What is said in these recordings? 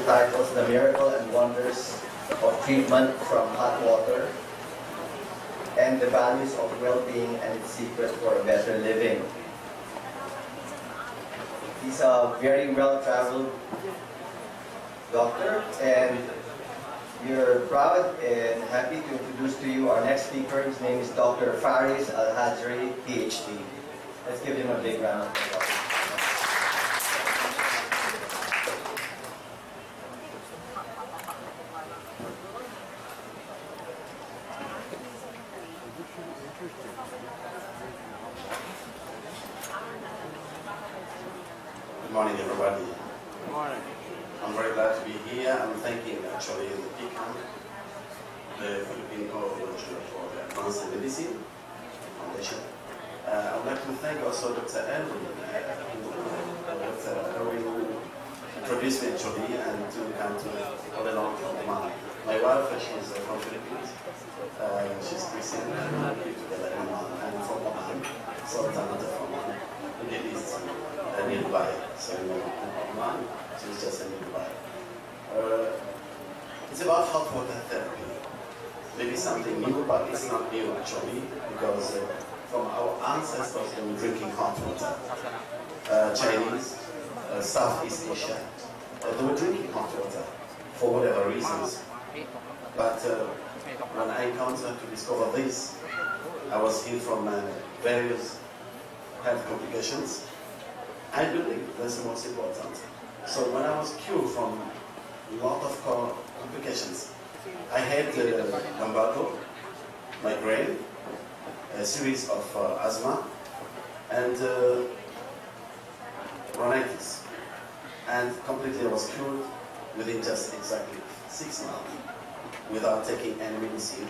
titles The Miracle and Wonders of Treatment from Hot Water and the Values of Well-Being and its Secret for a Better Living. He's a very well-traveled doctor, and we're proud and happy to introduce to you our next speaker. His name is Dr. Faris Alhajiri, PhD. Let's give him a big round of applause. Good morning, everybody. Good morning. I'm very glad to be here. I'm thanking actually the PCAM, the Philippine College for the Advanced Medicine Foundation. I would like to thank also Dr. Erwin, who introduced me actually and to come to all along from Oman. My wife, she's from Philippines. She's Christian and we live together in Oman. I'm from Oman, so I'm not from Oman. It is nearby, so in Oman, so it's just nearby. It's about hot water therapy. Maybe something new, but it's not new actually, because from our ancestors they were drinking hot water. Chinese, Southeast Asia, they were drinking hot water for whatever reasons. But when I encountered to discover this, I was healed from various health complications. I believe that's the most important. So when I was cured from a lot of complications, I had lumbago, migraine, a series of asthma, and bronchitis. And completely I was cured within just exactly 6 months without taking any medicine,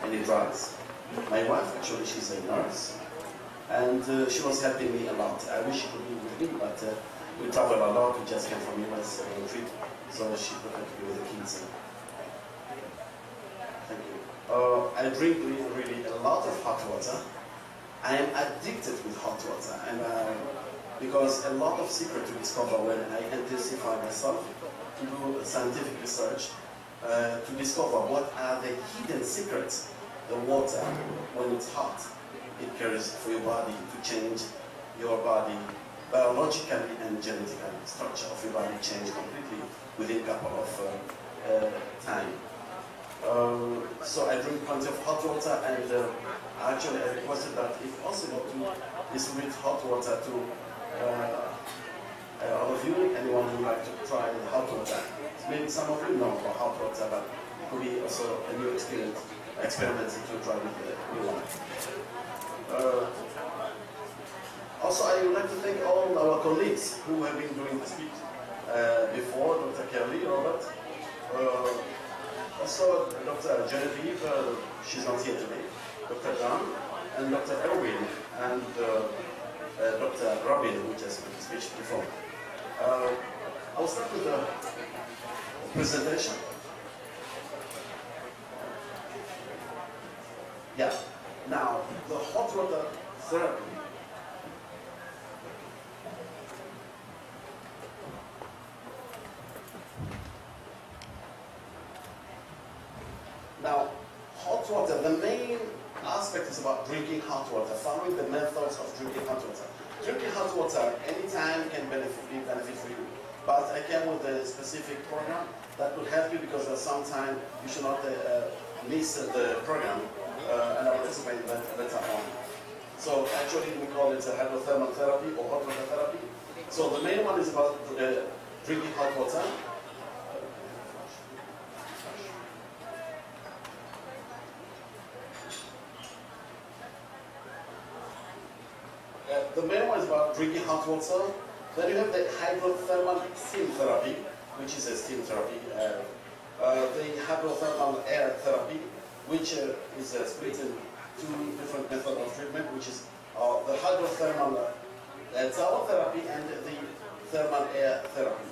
any drugs. My wife, actually, she's a nurse, and she was helping me a lot. I wish she could be with me, but we travel a lot. We just came from US on a trip, so she preferred to be with the kids. Thank you. I drink really a lot of hot water. I am addicted with hot water, and because a lot of secret to discover when I intensify myself to do scientific research, to discover what are the hidden secrets. The water, when it's hot, it carries for your body to change your body biologically and genetically. Structure of your body change completely within a couple of time. So I drink plenty of hot water, and actually I requested that if possible to distribute hot water to all of you, anyone who would like to try the hot water. Maybe some of you know about hot water, but it could be also a new experience. Experimenting to try with the new one. Also, I would like to thank all our colleagues who have been doing the speech before, Dr. Kelly, Robert, also Dr. Genevieve, she's not here today, Dr. John, and Dr. Erwin, and Dr. Robin, who just made the speech before. I'll start with the presentation. Yeah. Now, the hot water therapy. Now, hot water, the main aspect is about drinking hot water, following the methods of drinking hot water. Drinking hot water anytime can be benefit for you. But I came with a specific program that will help you, because sometimes you should not miss the program. And I will explain that later on. So actually we call it hydrothermal therapy or hot water therapy. So the main one is about drinking hot water. The main one is about drinking hot water. Then you have the hydrothermal steam therapy, which is a steam therapy. The hydrothermal air therapy, which is split in 2 different methods of treatment, which is the hydrothermal tower therapy and the thermal air therapy.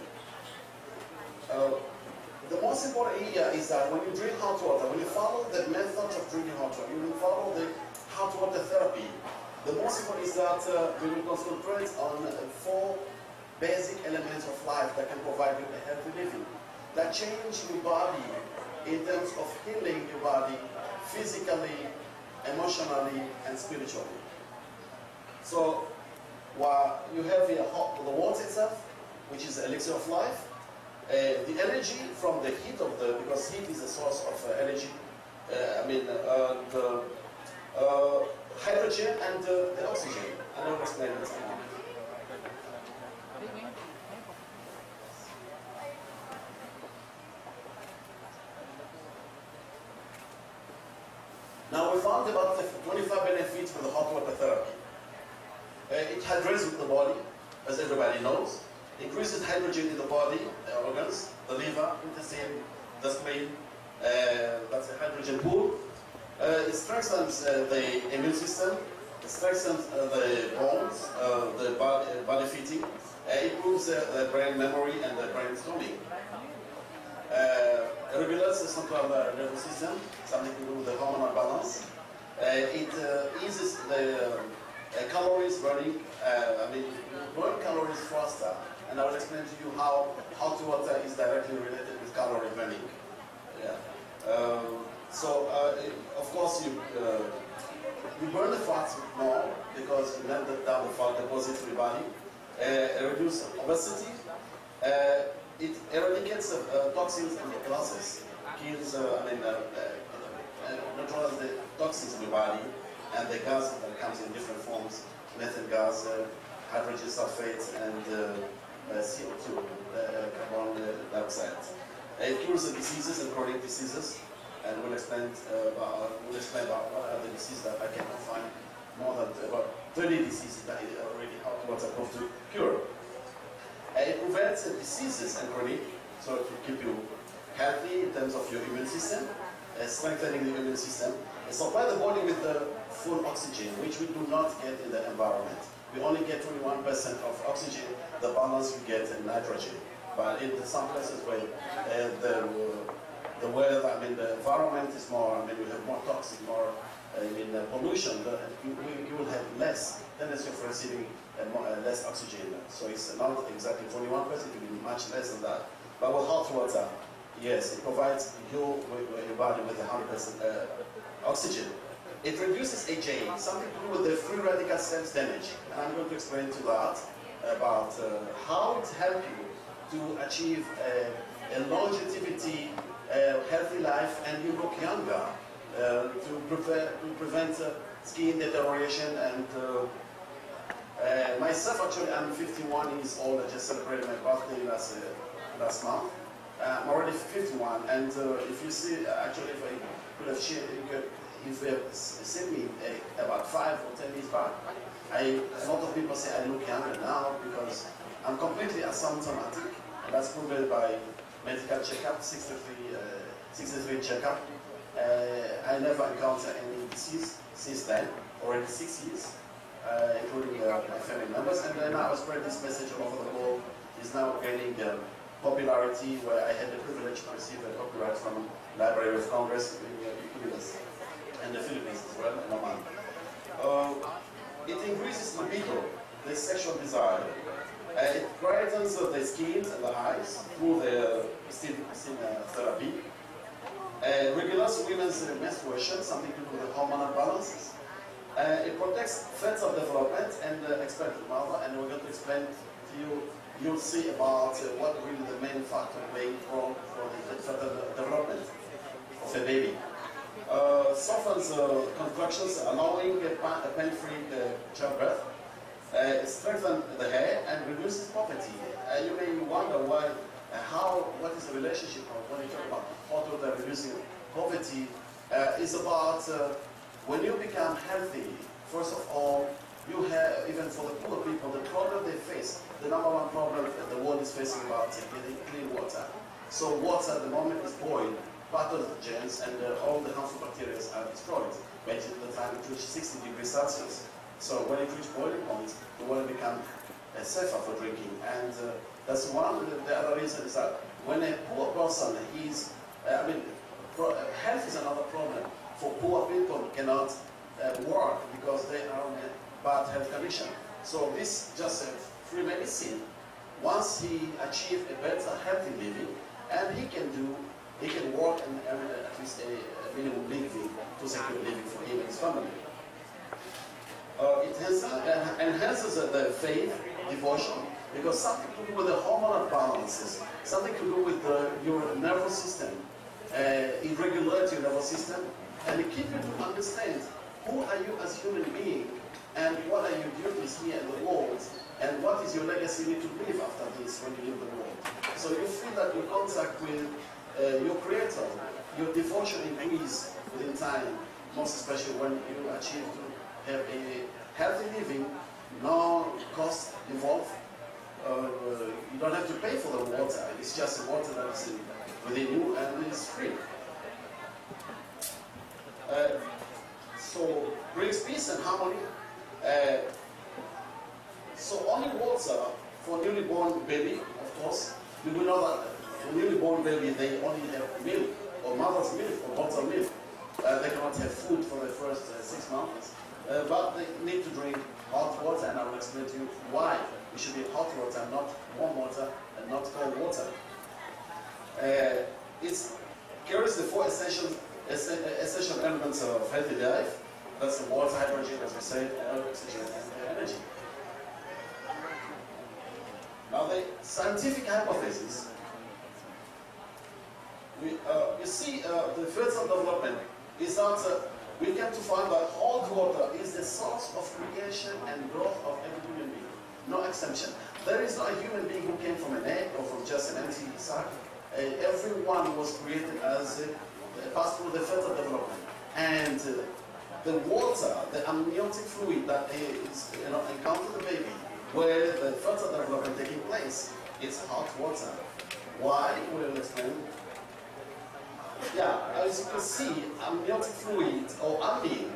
The most important area is that when you drink hot water, when you follow the methods of drinking hot water, you will follow the hot water therapy. The most important is that we will concentrate on 4 basic elements of life that can provide you a healthy living, that change your body in terms of healing your body physically, emotionally, and spiritually. So, while you have here the water itself, which is the elixir of life, the energy from the heat of because heat is a source of energy, the hydrogen and the oxygen. I will explain it now. Now we found about 25 benefits with the hot water therapy. It hydrates the body, as everybody knows. Increases hydrogen in the body, the organs, the liver, intestine, the spleen. That's a hydrogen pool. It strengthens the immune system. It strengthens the bones, the body fitting. Improves the brain memory and the brainstorming. Regulates the central nervous system, something to do with the hormonal balance. It eases the calories burning. Burn calories faster, and I will explain to you how hot water is directly related with calorie burning. Yeah. Of course, you burn the fats more because you let down the fat deposit in your body. Reduce obesity. It eradicates toxins in the glasses. Kills, neutralizes the toxins in the body and the gas that comes in different forms: methane gas, hydrogen sulfate, and CO2, carbon dioxide. It cures the diseases and chronic diseases, and we'll explain about what are the diseases that I cannot find more than about 30 diseases that is already hot water proved to cure. It prevents diseases and chronic, so to keep you healthy in terms of your immune system, strengthening the immune system. It supplies the body with the full oxygen, which we do not get in the environment. We only get 21% of oxygen, the balance we get in nitrogen. But in some places where the weather, the environment is more, we have more toxic, more pollution, you will have less tendency of receiving less oxygen. So it's not exactly 21%, it will be much less than that. But with hot water, yes, it provides your body with 100% oxygen. It reduces aging, something to do with the free radical cells damage. And I'm going to explain to that about how it helps you to achieve a longevity, healthy life, and you look younger. To prevent skin deterioration. And myself, actually, I'm 51 years old. I just celebrated my birthday last month. I'm already 51, and if you see, actually, if I could have shared, if you have seen me about 5 or 10 years back, a lot of people say I look younger now because I'm completely asymptomatic, and that's proven by medical checkup, 63 checkup. I never encountered any disease since then, already 6 years, including my family members. And then I was spread this message all over the world. It's now gaining popularity, where I had the privilege to receive a copyright from Library of Congress in the US and the Philippines as well, in Oman. It increases libido, the sexual desire. It brightens the skin and the eyes through the steam therapy. Regulates women's menstruation, something to do with the hormonal balances. It protects fetal of development and expectant mother, and we're going to explain to you, you'll see about what really the main factor playing role for the fetal development of a baby. Softens contractions, allowing a pain-free childbirth. It strengthens the hair and reduces poverty. You may wonder why. What is the relationship of when you talk about hot water reducing poverty? Is about when you become healthy. First of all, you have, even for the poor people, the problem they face, the number one problem that the world is facing about getting clean water. So water at the moment is boiled, pathogens and all the harmful bacteria are destroyed. By the time it reaches 60 degrees Celsius. So when it reaches boiling point, the water becomes safer for drinking. And that's one. The other reason is that when a poor person is, health is another problem. For poor people cannot work because they are in a bad health condition. So this just free medicine once he achieves a better healthy living, and he can work and earn at least a minimum living to secure living for him and his family. It enhances the faith, devotion, because something to do with the hormonal balances, something to do with your nervous system, irregularity of your nervous system, and it keeps you to understand who are you as a human being, and what are your duties here in the world, and what is your legacy you need to leave after this when you leave the world. So you feel that your contact with your Creator, your devotion increases within time, most especially when you achieve to have a healthy living, no cost involved. You don't have to pay for the water, it's just the water that is within you and it's free. So brings peace and harmony. So only water for newly born baby, of course. We will know that for newly born baby they only have milk, or mother's milk, or bottled milk. They cannot have food for the first 6 months. But they need to drink hot water, and I will explain to you why it should be hot water, not warm water, and not cold water. It carries the 4 essential elements of healthy life. That's the water, hydrogen, as we said, oxygen, and energy. Now the scientific hypothesis, you see the first development is that we came to find that hot water is the source of creation and growth of every human being. No exemption. There is not a human being who came from an egg or from just an empty sac. Everyone was created as passed through the fertile development. And the water, the amniotic fluid that is encountered the baby, where the fertile development taking place, it's hot water. Why? We'll explain. Yeah, as you can see, amniotic fluid, or amnion,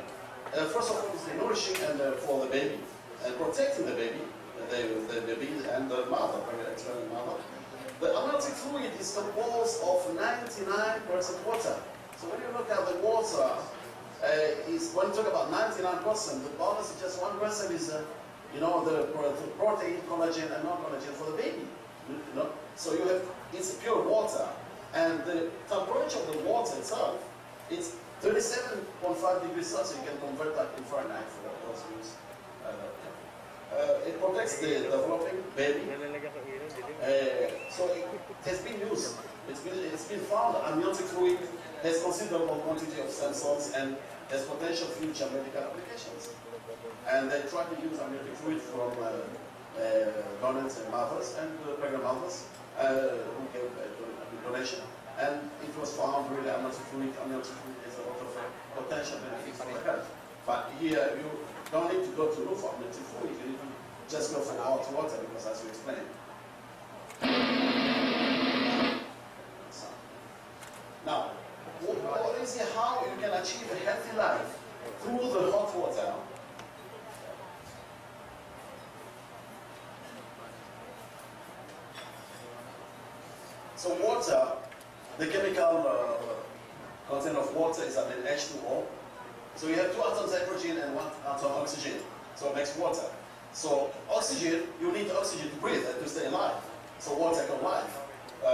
first of all, is nourishing and for the baby, and protecting the baby, the baby and the mother, the mother. The amniotic fluid is composed of 99% water. So when you look at the water, when you talk about 99%, the balance is just 1% is, the protein, collagen, and non-collagen for the baby. So you have, it's pure water. And the temperature of the water itself, it's 37.5 degrees Celsius. You can convert that to Fahrenheit for those who use. It protects the developing baby. So it has been used. It's been found that amniotic fluid has considerable quantity of stem cells and has potential future medical applications. And they try to use amniotic fluid from donors and mothers and pregnant mothers who gave donation. And it was found really amniotic fluid has a lot of potential benefits for the health. But here you don't need to go to look for amniotic fluid, you need to just go for hot water, because as we explained. Now, what is how you can achieve a healthy life through the hot water? So water, the chemical content of water is an H2O. So you have 2 atoms hydrogen and 1 atom oxygen. So it makes water. So oxygen, you need oxygen to breathe and to stay alive. So water can life,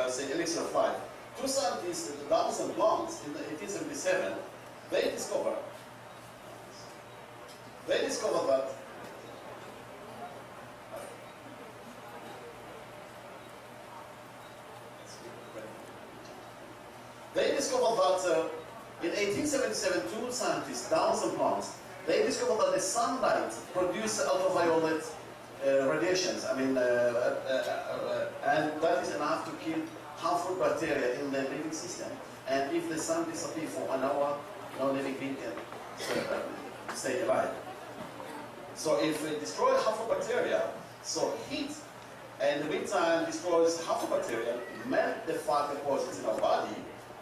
say elixir of life. 2 scientists, Downs and Blondes, in 1877, they discovered that in 1877, 2 scientists, Downs and Blondes, they discovered that the sunlight produces ultraviolet radiations. And that is enough to kill harmful bacteria in the living system. And if the sun disappears for an hour, no living being can stay alive. So if it destroys harmful bacteria, so heat in the meantime destroys harmful bacteria, melt the fat deposits in our body,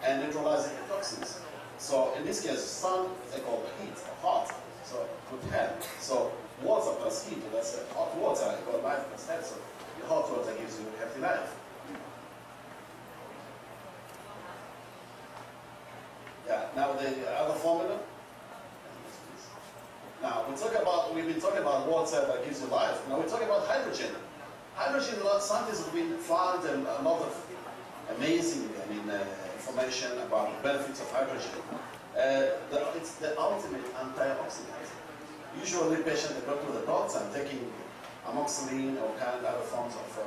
and neutralize the toxins. So in this case, sun they call heat, hot, so good health. So water plus heat, that's hot water, equal life plus health. So the hot water gives you a healthy life. Yeah, now the other formula. Now we've been talking about water that gives you life. Now we're talking about hydrogen. hydrogen, a lot of scientists have been found a lot of amazing, information about the benefits of hydrogen. It's the ultimate antioxidant. Usually patients that go to the doctor and taking amoxicillin or kind of other forms of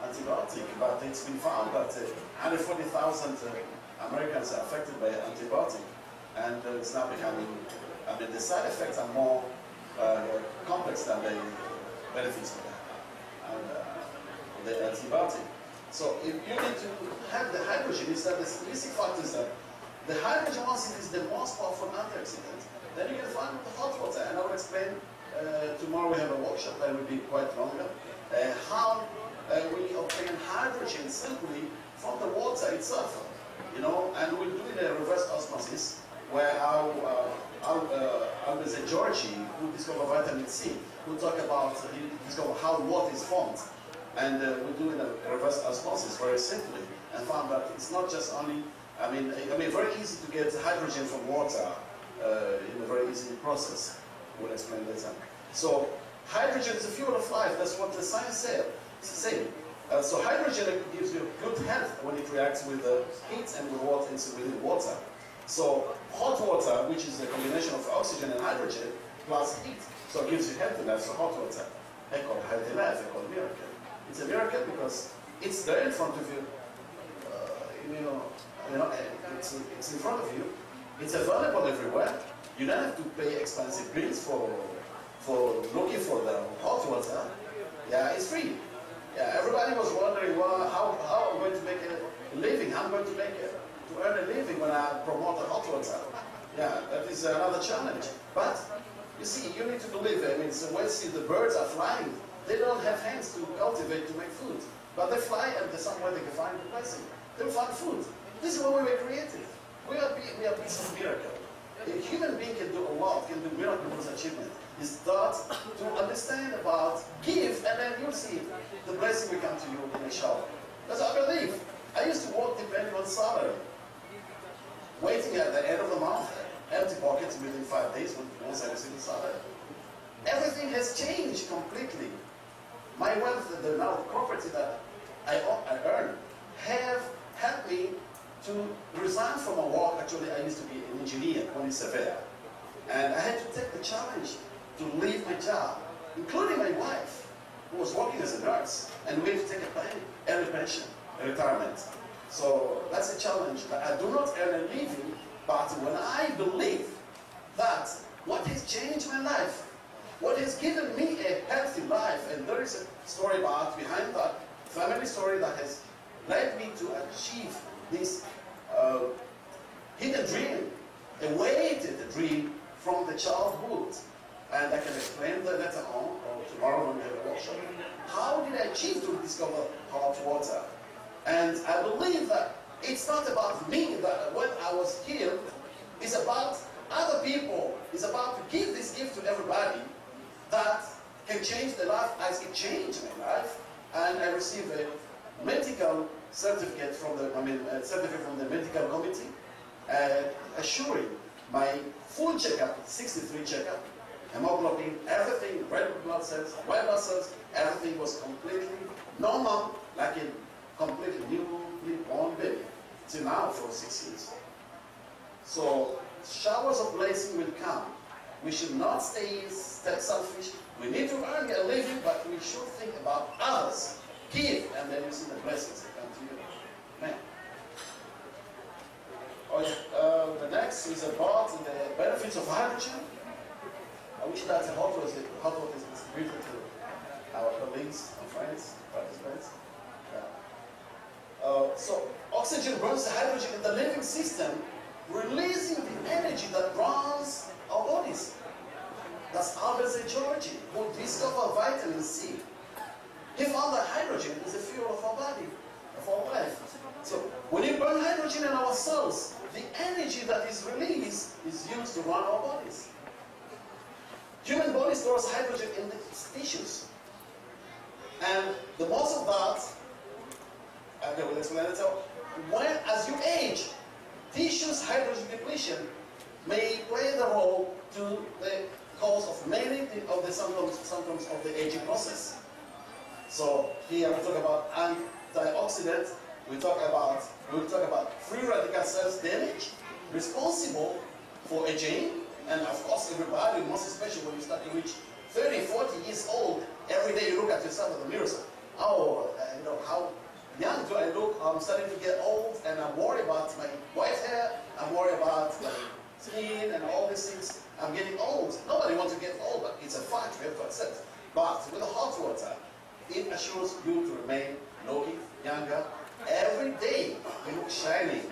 antibiotic, but it's been found that 140,000 Americans are affected by antibiotic, and it's now becoming, the side effects are more complex than the benefits of the antibiotic. So if you need to have the hydrogen, is that the basic fact is that the hydrogen, once it is the most powerful antioxidant, then you can find the hot water, and I will explain tomorrow we have a workshop that will be quite longer, how we obtain hydrogen simply from the water itself, and we'll do it in a reverse osmosis, where our Alhajri, who discovered vitamin C, will talk about, he discovered how water is formed, and we do it in a reverse osmosis very simply, and found that it's not just only, very easy to get hydrogen from water in a very easy process. We'll explain later. So hydrogen is the fuel of life. That's what the science said. So hydrogen gives you good health when it reacts with heat and with water, within water. So hot water, which is a combination of oxygen and hydrogen plus heat, so it gives you healthy life. So hot water, I call healthy life, I call miracle. It's a miracle because it's there in front of you. It's in front of you. It's available everywhere. You don't have to pay expensive bills for looking for the hot water. Yeah, it's free. Yeah, everybody was wondering, well, how I'm going to make a living? How I'm going to earn a living when I promote the hot water? Yeah, that is another challenge. But you see, you need to believe. So when you see the birds are flying, they don't have hands to cultivate to make food, but they fly and there's somewhere they can find a blessing. They'll find food. This is why we were created. We are pieces of miracle. A human being can do a lot, can do miraculous achievement. Is start to understand about give, and then you'll see the blessing will come to you in a shower. That's what I believe. I used to work depending on salary, waiting at the end of the month, empty pockets within 5 days once I received the salary. Everything has changed completely. My wealth, the amount of property that I earn, have helped me to resign from a work. Actually, I used to be an engineer, quantity surveyor. And I had to take the challenge to leave my job, including my wife, who was working as a nurse, and we had to take a early pension, a retirement. So that's a challenge. I do not earn a living, but when I believe that what has changed my life, what has given me a healthy life, and there is a story behind that family story that has led me to achieve this hidden dream, a weighted dream from the childhood. And I can explain that later on, or tomorrow when we have a workshop. How did I achieve to discover hot water? And I believe that it's not about me, that when I was healed, it's about other people. It's about to give this gift to everybody that can change their life as it changed my life. And I received a medical certificate from the medical committee, assuring my full checkup, 63 checkup, hemoglobin, everything, red blood cells, white blood cells, everything was completely normal, like a completely newly born baby. Till now for 6 years. So showers of blessing will come. We should not stay selfish. We need to earn a living, but we should think about others. Give, and then you see the blessings that come to you. Man. The next is about the benefits of hydrogen. I wish that hot water is distributed to our colleagues and friends, participants. So oxygen burns the hydrogen in the living system, releasing the energy that runs our bodies. That's Alhajri, who discovered vitamin C. He found that hydrogen is the fuel of our body, of our life. So when you burn hydrogen in our cells, the energy that is released is used to run our bodies. Human body stores hydrogen in its tissues. And the most of that, okay, we'll explain it. So as you age, tissues hydrogen depletion may play the role to the cause of many of the symptoms of the aging process. So here we talk about antioxidants. We will talk about free radical cells damage, responsible for aging, and of course everybody, most especially when you start to reach 30, 40 years old, every day you look at yourself in the mirror, so, oh, you know, how young do I look? I'm starting to get old, and I'm worried about my white hair, I'm worried about my skin and all these things. I'm getting old. Nobody wants to get old, but it's a fact we have to accept. But with the hot water, it assures you to remain looking younger. Every day you look shining,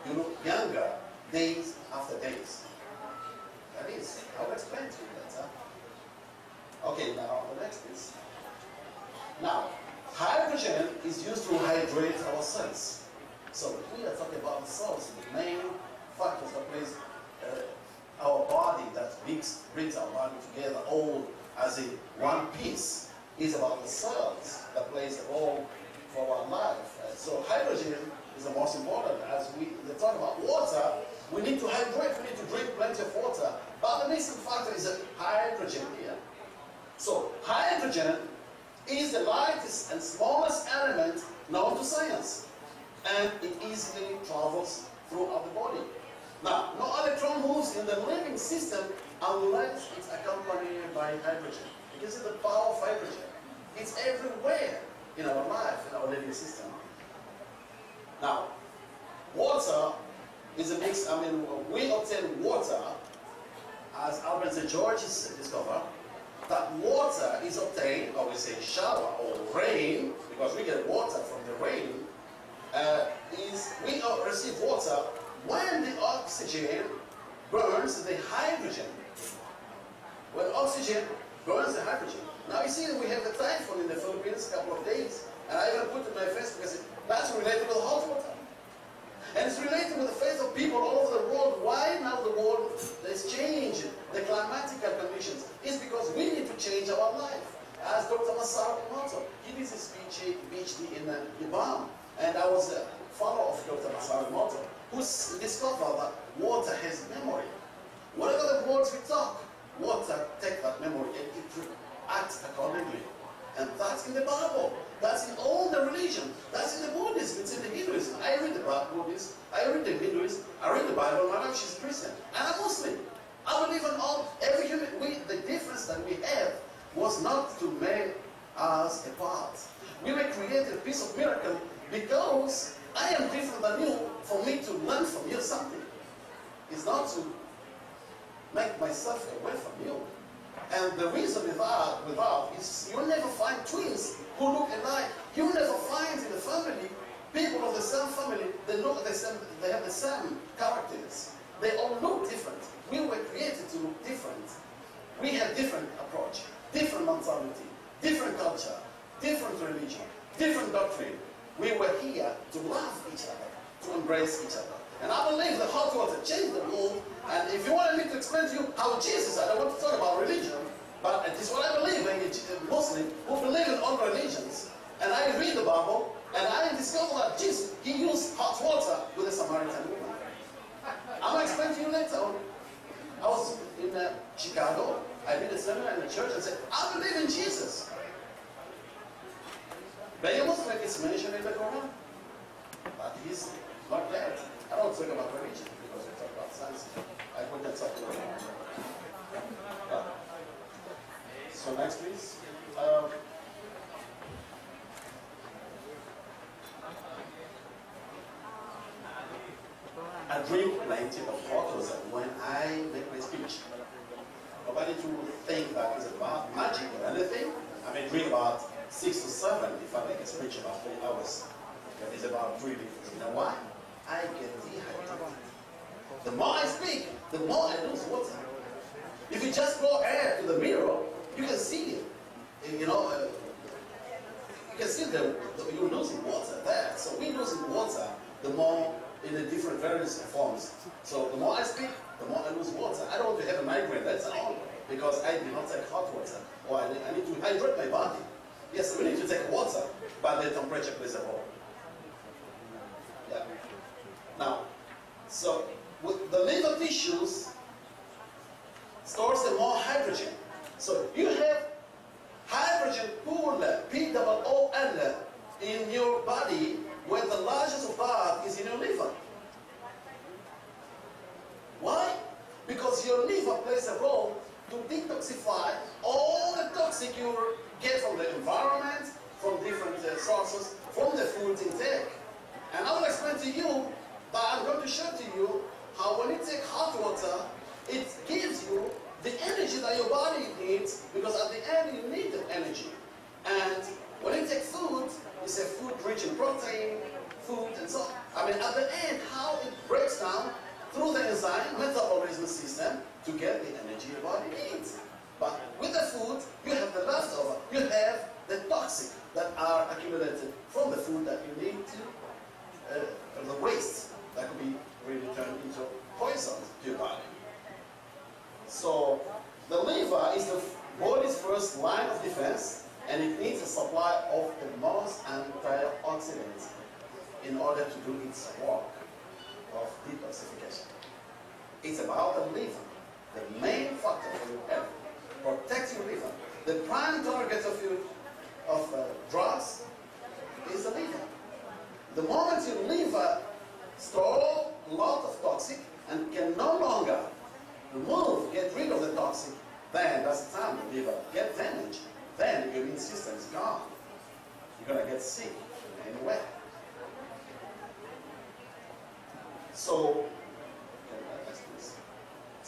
you look younger, days after days. That is, I'll explain to you that. Okay, now the next is. Now, hydrogen is used to hydrate our cells. So we are talking about the cells, the main factors that plays our body, that brings our body together all as in one piece, is about the cells that plays a role for our life. So hydrogen is the most important. As we talk about water, we need to hydrate, we need to drink plenty of water. But the missing factor is hydrogen here. So hydrogen is the lightest and smallest element known to science. And it easily travels throughout the body. Now, no electron moves in the living system unless it's accompanied by hydrogen. You can see the power of hydrogen. It's everywhere in our life, in our living system. Now, water is a mix. I mean, we obtain water, as Albert St. George discovered, that water is obtained, or we say shower or rain, because we get water from the rain, we receive water when the oxygen burns the hydrogen. When oxygen burns the hydrogen. Now you see that we have the typhoon in the Philippines a couple of days, and I even put it in my face because that's related with hot water. And it's related with the faith of people all over the world. Why now the world is changing the climatical conditions? It's because we need to change our life. As Dr. Masaru Emoto, he did his PhD in Japan, and I was a follower of Dr. Masaru Emoto, who discovered that water has memory. Whatever the words we talk, water takes that memory and it acts accordingly. And that's in the Bible. That's in all the religion. That's in the Buddhism. It's in the Hinduism. I read the Buddhism. I read the Hinduism. I read the Bible. My wife, she's Christian. And I'm Muslim. I believe in every human. The difference that we have was not to make us apart. We were created a piece of miracle because I am different than you, for me to learn from you something. It's not to make myself away from you. And the reason with that is you'll never find twins who look alike. You'll never find in the family people of the same family, they look the same, they have the same characters. They all look different. We were created to look different. We have different approach, different mentality, different culture, different religion, different doctrine. We were here to love each other, to embrace each other. And I believe that hot water changed the world. And if you wanted me to explain to you how Jesus, I don't want to talk about religion, but it is what I believe, being a Muslim who believe in all religions. And I read the Bible, and I discovered that Jesus, he used hot water with a Samaritan woman. I'm going to explain to you later on. I was in Chicago. I did a seminar in the church and said, I believe in Jesus. Being a Muslim is mentioned in the Quran, but he's not that. I don't talk about religion because we talk about science. I put that stuff in. So next, please. I drink plenty of hot water when I make my speech. Nobody to think that it's about magic or anything. I may drink about 6 to 7 if I make a speech about 3 hours. That is about 3 liters. You know why? I get dehydrated. The more I speak, the more I lose water. If you just blow air to the mirror, you can see it. You know, you can see you're losing water there. So we're losing water the more in the different various forms. So the more I speak, the more I lose water. I don't want to have a migraine, that's all. Because I do not take hot water. Or I need to hydrate my body. Yes, we need to take water, but the temperature plays a role. Yeah. Now, so with the liver tissues stores the more hydrogen. So you have hydrogen pool, P-double-O because your liver plays a role to detoxify all the toxic you get from the environment, from different sources, from the food intake. And I will explain to you, but I'm going to show to you how when you take hot water, it gives you the energy that your body needs, because at the end you need the energy. And when you take food, it's a food rich in protein, food and so on. I mean, at the end, how it breaks down through the enzyme metabolism system to get the energy your body needs. But with the food, you have the leftover. You have the toxic that are accumulated from the food that you need to, the waste that could be really turned into poison to your body. So the liver is the body's first line of defense, and it needs a supply of the most antioxidants in order to do its work of detoxification. It's about the liver, the main factor for your health. Protect your liver. The prime target of drugs is the liver. The moment your liver stores a lot of toxic and can no longer get rid of the toxic, then that's the time the liver gets damaged. Then your immune system is gone. You're going to get sick anyway. So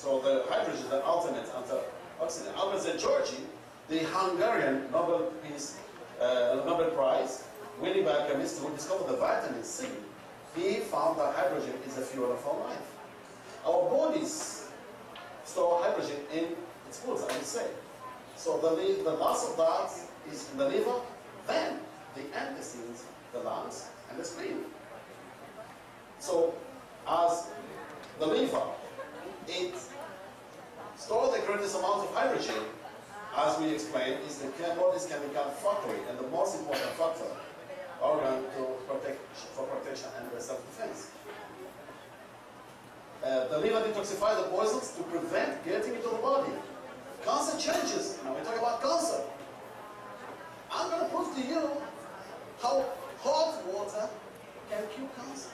the hydrogen, the alternate antioxidant. AlHajri-PCAM, the Hungarian Nobel Prize winning biochemist who discovered the vitamin C, he found that hydrogen is the fuel of our life. Our bodies store hydrogen in its foods, I would say. So the loss of that is in the liver, then the intestines, the lungs, and the spleen. So as the liver, it stores the greatest amount of hydrogen, as we explained, is the body's chemical factory and the most important factor, organ for protection and self-defense. The liver detoxifies the poisons to prevent getting into the body. Cancer changes. Now we talk about cancer. I'm going to prove to you how hot water can cure cancer.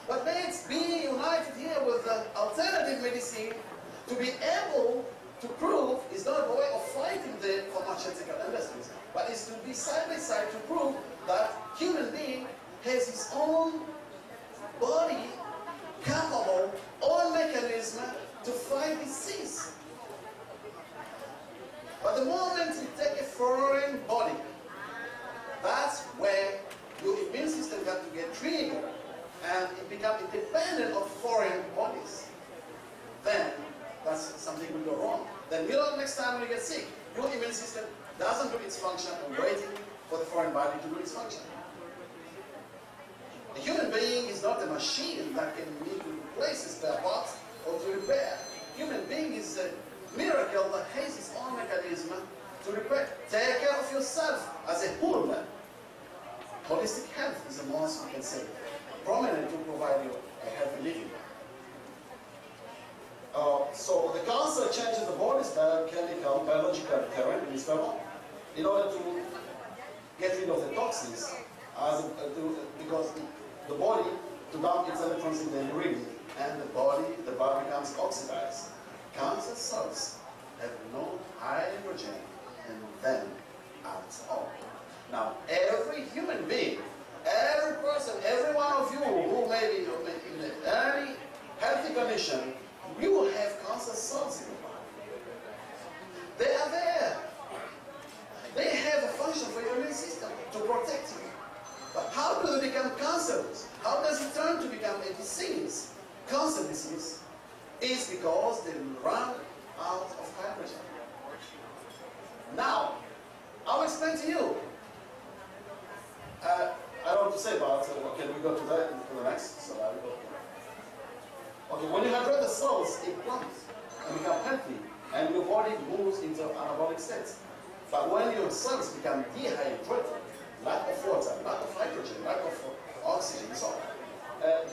But let's be united here with the alternative medicine to be able to prove it's not a way of fighting the pharmaceutical industries, but it's to be side by side to prove that human being has his own body capable, own mechanism to fight disease. But the moment you take a foreign body, that's where your immune system got to get triggered and it becomes independent of foreign bodies. Then that's something will go wrong. Then next time when you get sick, your immune system doesn't do its function and waiting for the foreign body to do its function. A human being is not a machine that can need to replace its spare parts or to repair. Human being is a miracle that has its own mechanism to repair. Take care of yourself as a whole man. Holistic health is the most, we can say, prominent to provide you a healthy living. So the cancer changes the body's biochemical, biological terrain in its favor in order to get rid of the toxins, because the body to dump its electrons in the urine, and the body becomes oxidized. Cancer cells have no hydrogen in them at all. Now, every human being, every person, every one of you who may be in any healthy condition, you have cancer cells in your body. They are there. They have a function for your immune system to protect you. But how do they become cancerous? How does it turn to become a disease? Cancer disease is because they run out of hydrogen. Now, I'll explain to you. I don't want to say, but can we go to the next? So I will go. Okay, when you hydrate the cells, it plumps and become healthy, and your body moves into anabolic states. But when your cells become dehydrated, lack of water, lack of hydrogen, lack of oxygen, so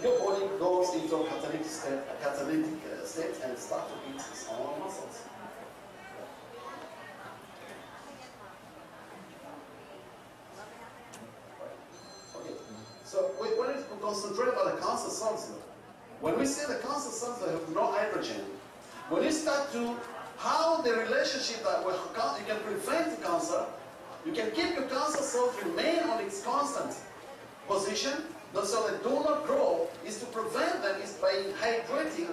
your body goes into a catalytic state and starts to eat its own muscles. Okay, so when we concentrate on the cancer cells, when we say the cancer cells that have no hydrogen, when you start to how the relationship that you can prevent the cancer, you can keep your cancer cells remain on its constant position, so they do not grow, is to prevent them is by hydrating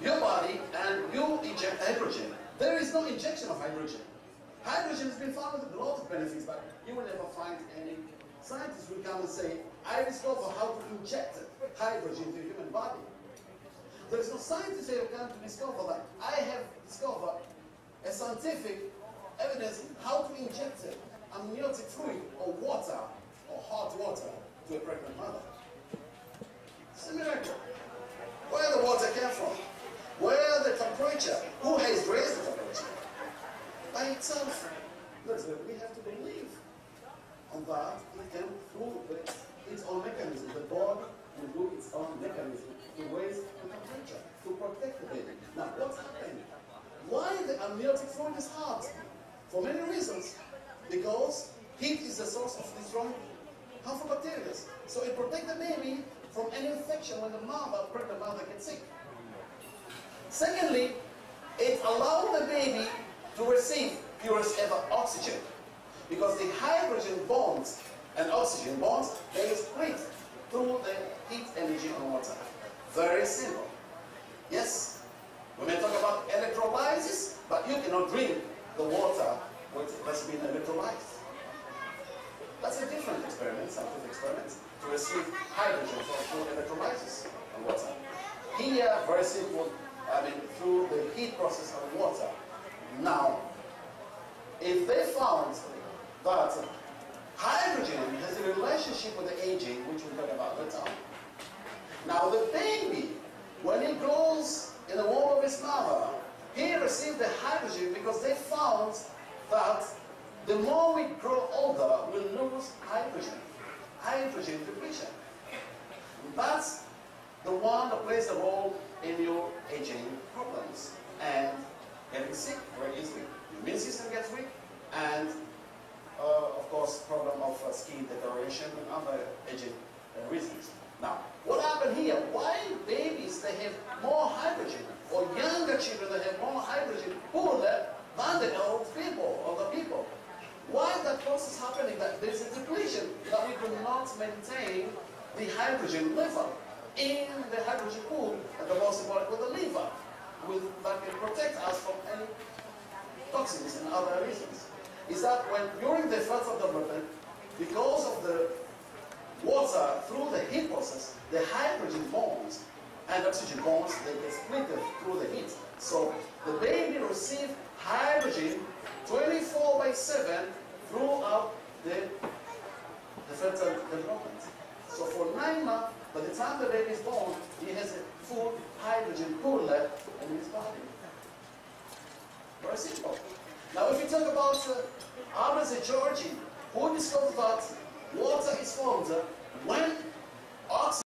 your body and you inject hydrogen. There is no injection of hydrogen. Hydrogen has been found with a lot of benefits, but you will never find any scientist will come and say, I discover how to inject hydrogen into the human body. There is no scientist who can discover that. I have discovered a scientific evidence how to inject amniotic fluid or water or hot water to a pregnant mother. It's a miracle. Where the water came from? Where the temperature? Who has raised the temperature? By itself. We have to believe on that. It can through its own mechanism. The body will do its own mechanism to raise the temperature, to protect the baby. Now, what's happening? Why the amniotic fluid is hot? For many reasons. Because heat is the source of the strong harmful bacteria. So it protects the baby from any infection when the pregnant mother gets sick. Secondly, it allows the baby to receive purest ever oxygen. Because the hydrogen bonds and oxygen bonds, they split through the heat energy on water. Very simple. Yes, we may talk about electrolysis, but you cannot drink the water which has been electrolyzed. That's a different experiment, scientific experiment, to receive hydrogen through electrolysis on water. Here, very simple, through the heat process of water. Now, if they found that hydrogen has a relationship with the aging, which we'll talk about later on. Now the baby, when he grows in the womb of his mother, he received the hydrogen because they found that the more we grow older, we lose hydrogen depletion. That's the one that plays a role in your aging problems and getting sick very easily. Your immune system gets weak, and of course, problem of skin deterioration and other aging reasons. Now, what happened here? Why babies, they have more hydrogen, or younger children, they have more hydrogen pool than the old people, older people? Why is that process happening? That there's a depletion, that we do not maintain the hydrogen level in the hydrogen pool, and the most important with the liver, that can protect us from any toxins and other reasons. Is that when during the phase of development, because of the water through the heat process, the hydrogen bonds and oxygen bonds, they get split through the heat. So the baby receives hydrogen 24/7 throughout the fetal development. So for 9 months, by the time the baby is born, he has a full hydrogen pool left in his body. Very simple. Now if you talk about AlHajri, who discovered that water is formed when oxygen